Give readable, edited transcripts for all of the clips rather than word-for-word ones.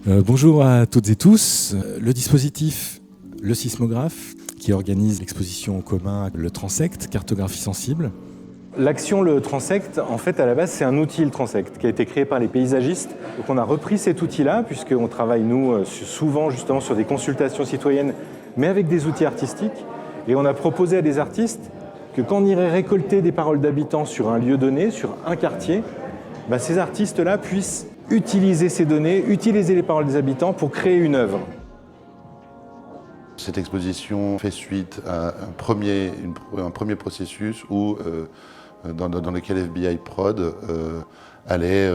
Bonjour à toutes et tous. Le dispositif Le Sismographe, qui organise l'exposition en commun Le Transect, cartographie sensible. L'action Le Transect, en fait, à la base, c'est un outil, le Transect, qui a été créé par les paysagistes. Donc on a repris cet outil-là, puisqu'on travaille, nous, souvent justement sur des consultations citoyennes, mais avec des outils artistiques. Et on a proposé à des artistes que quand on irait récolter des paroles d'habitants sur un lieu donné, sur un quartier, ces artistes-là puissent utiliser ces données, utiliser les paroles des habitants pour créer une œuvre. Cette exposition fait suite à un premier processus où, dans lequel FBI Prod allait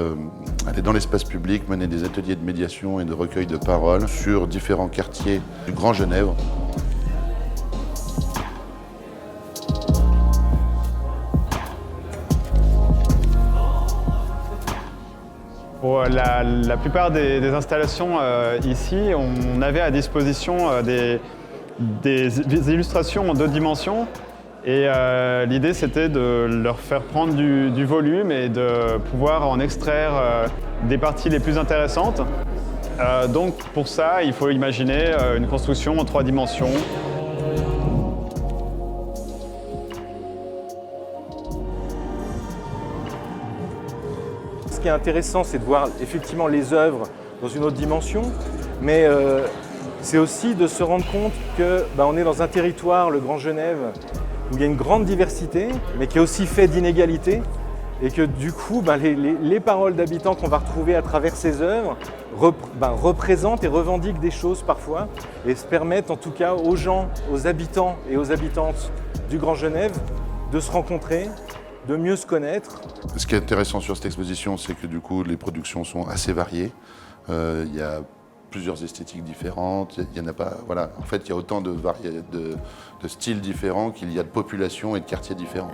dans l'espace public mener des ateliers de médiation et de recueil de paroles sur différents quartiers du Grand Genève. Pour la plupart des installations ici, on avait à disposition des illustrations en 2 dimensions. Et l'idée, c'était de leur faire prendre du volume et de pouvoir en extraire des parties les plus intéressantes. Donc pour ça, il faut imaginer une construction en 3 dimensions. Ce qui est intéressant, c'est de voir effectivement les œuvres dans une autre dimension, mais c'est aussi de se rendre compte qu'on est dans un territoire, le Grand Genève, où il y a une grande diversité, mais qui est aussi fait d'inégalités, et que du coup, les paroles d'habitants qu'on va retrouver à travers ces œuvres représentent et revendiquent des choses parfois, et se permettent en tout cas aux gens, aux habitants et aux habitantes du Grand Genève de se rencontrer, de mieux se connaître. Ce qui est intéressant sur cette exposition, c'est que du coup, les productions sont assez variées. Il y a plusieurs esthétiques différentes. Il y en a pas, voilà. En fait, il y a autant de styles différents qu'il y a de populations et de quartiers différents.